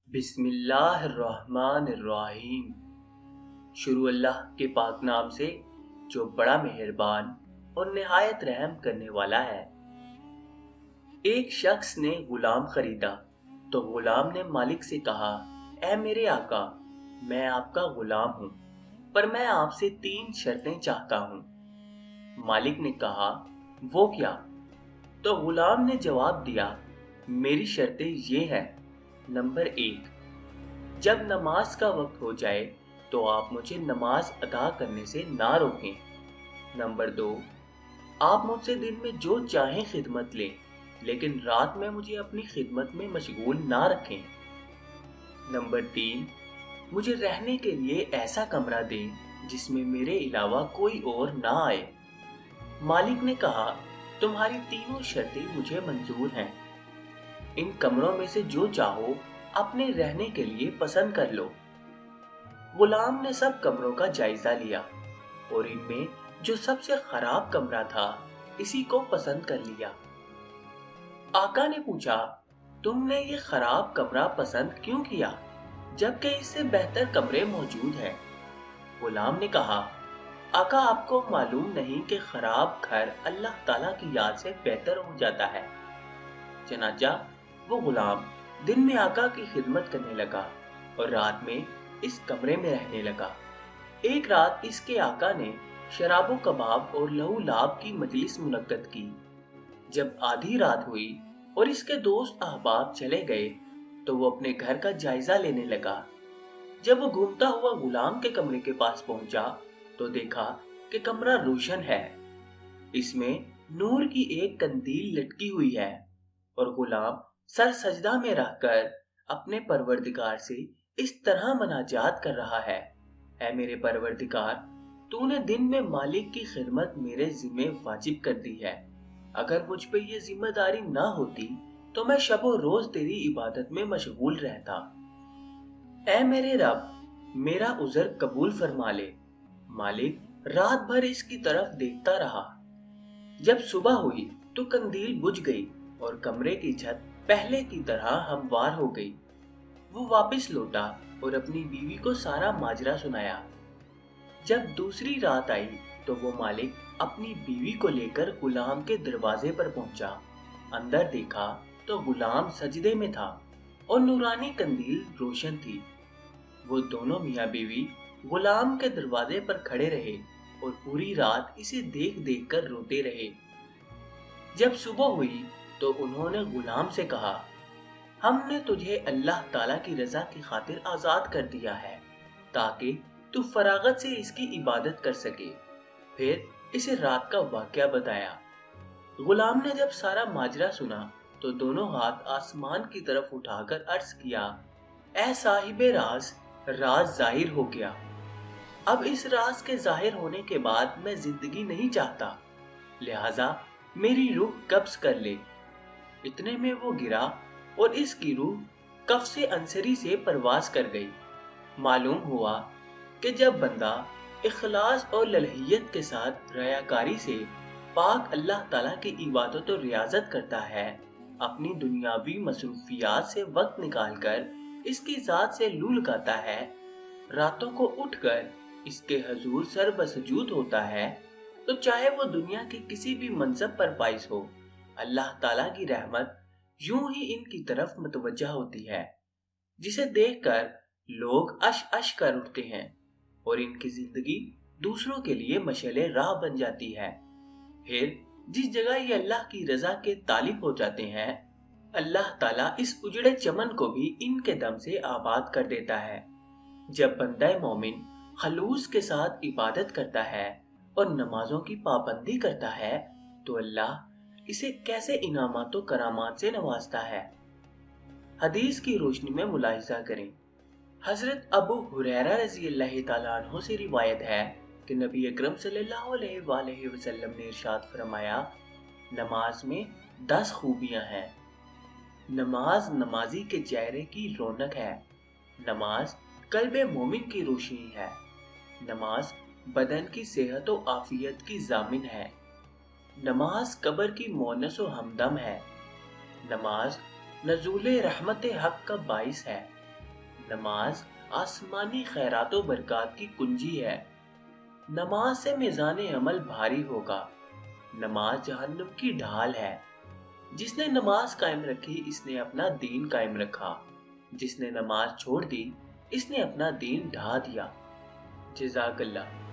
بسم اللہ الرحمن الرحیم۔ شروع اللہ کے پاک نام سے جو بڑا مہربان اور نہایت رحم کرنے والا ہے۔ ایک شخص نے غلام خریدا تو غلام نے مالک سے کہا، اے میرے آقا، میں آپ کا غلام ہوں، پر میں آپ سے 3 شرطیں چاہتا ہوں۔ مالک نے کہا، وہ کیا؟ تو غلام نے جواب دیا، میری شرطیں یہ ہیں۔ نمبر 1، جب نماز کا وقت ہو جائے تو آپ مجھے نماز ادا کرنے سے نہ روکیں۔ نمبر 2، آپ مجھ سے دن میں جو چاہیں خدمت لیں، لیکن رات میں مجھے اپنی خدمت میں مشغول نہ رکھیں۔ نمبر 3، مجھے رہنے کے لیے ایسا کمرہ دیں جس میں میرے علاوہ کوئی اور نہ آئے۔ مالک نے کہا، تمہاری تینوں شرطیں مجھے منظور ہیں، ان کمروں میں سے جو چاہو اپنے رہنے کے لیے پسند کر لو۔ غلام نے سب کمروں کا جائزہ لیا اور ان میں جو سب سے خراب کمرہ تھا اسی کو پسند کر لیا۔ آقا نے پوچھا، تم نے یہ خراب کمرہ پسند کیوں کیا جبکہ اس سے بہتر کمرے موجود ہیں؟ غلام نے کہا، آقا آپ کو معلوم نہیں کہ خراب گھر اللہ تعالیٰ کی یاد سے بہتر ہو جاتا ہے۔ چنانچہ وہ غلام دن میں آقا کی خدمت کرنے لگا اور رات میں اس کمرے میں رہنے لگا۔ ایک رات اس کے آقا نے شراب و کباب اور لہو لعب کی مجلس منعقد کی۔ جب آدھی رات ہوئی اور اس کے دوست احباب چلے گئے تو وہ اپنے گھر کا جائزہ لینے لگا۔ جب وہ گھومتا ہوا غلام کے کمرے کے پاس پہنچا تو دیکھا کہ کمرہ روشن ہے، اس میں نور کی ایک قندیل لٹکی ہوئی ہے اور غلام سر سجدہ میں رکھ کر اپنے پروردگار سے اس طرح مناجات کر رہا ہے، اے میرے پروردگار، تو نے دن میں مالک کی خدمت میرے ذمہ واجب کر دی ہے، اگر مجھ پہ یہ ذمہ داری نہ ہوتی تو میں شب و روز تیری عبادت میں مشغول رہتا۔ اے میرے رب، میرا عذر قبول فرما لے۔ مالک رات بھر اس کی طرف دیکھتا رہا۔ جب صبح ہوئی تو قندیل بجھ گئی اور کمرے کی چھت پہلے کی طرح ہموار ہو گئی۔ وہ واپس لوٹا اور اپنی بیوی کو سارا ماجرا سنایا۔ جب دوسری رات آئی تو وہ مالک اپنی بیوی کو لے کر غلام کے دروازے پر پہنچا۔ اندر دیکھا تو غلام سجدے میں تھا اور نورانی قندیل روشن تھی۔ وہ دونوں میاں بیوی غلام کے دروازے پر کھڑے رہے اور پوری رات اسے دیکھ دیکھ کر روتے رہے۔ جب صبح ہوئی تو انہوں نے غلام سے کہا، ہم نے تجھے اللہ تعالیٰ کی رضا کی خاطر آزاد کر دیا ہے تاکہ تو فراغت سے اس کی عبادت کر سکے۔ پھر اسے رات کا واقعہ بتایا۔ غلام نے جب سارا ماجرا سنا تو دونوں ہاتھ آسمان کی طرف اٹھا کر عرض کیا، اے صاحب راز، راز ظاہر ہو گیا۔ اب اس راز کے ظاہر ہونے کے بعد میں زندگی نہیں چاہتا، لہٰذا میری روح قبض کر لے۔ اتنے میں وہ گرا اور اس کی روح کف سے انصری سے پرواز کر گئی۔ معلوم ہوا کہ جب بندہ اخلاص اور للہیت کے ساتھ ریاکاری سے پاک اللہ تعالیٰ کی عبادت و ریاضت کرتا ہے، اپنی دنیاوی مصروفیات سے وقت نکال کر اس کی ذات سے لو لگاتا ہے، راتوں کو اٹھ کر اس کے حضور سر بسجود ہوتا ہے، تو چاہے وہ دنیا کے کسی بھی منصب پر فائز ہو، اللہ تعالیٰ کی رحمت یوں ہی ان کی طرف متوجہ ہوتی ہے، جسے دیکھ کر لوگ اش اش کر اٹھتے ہیں اور ان کی زندگی دوسروں کے لیے مشعل راہ بن جاتی ہے۔ پھر جس جگہ یہ اللہ کی رضا کے طالب ہو جاتے ہیں، اللہ تعالیٰ اس اجڑے چمن کو بھی ان کے دم سے آباد کر دیتا ہے۔ جب بندہ مومن خلوص کے ساتھ عبادت کرتا ہے اور نمازوں کی پابندی کرتا ہے تو اللہ اسے کیسے انعامات و کرامات سے نوازتا ہے۔ حدیث کی روشنی میں ملاحظہ کریں۔ حضرت ابو ہریرہ رضی اللہ تعالیٰ عنہ سے روایت ہے کہ نبی اکرم صلی اللہ علیہ وآلہ وسلم نے ارشاد فرمایا، نماز میں 10 خوبیاں ہیں۔ نماز نمازی کے چہرے کی رونق ہے، نماز قلب مومن کی روشنی ہے، نماز بدن کی صحت و عافیت کی ضامن ہے، نماز قبر کی مونس و ہمدم ہے، نماز نزول رحمت حق کا باعث ہے، نماز آسمانی خیرات و برکات کی کنجی ہے۔ نماز سے میزان عمل بھاری ہوگا۔ نماز جہنم کی ڈھال ہے۔ جس نے نماز قائم رکھی اس نے اپنا دین قائم رکھا، جس نے نماز چھوڑ دی اس نے اپنا دین ڈھا دیا۔ جزاک اللہ۔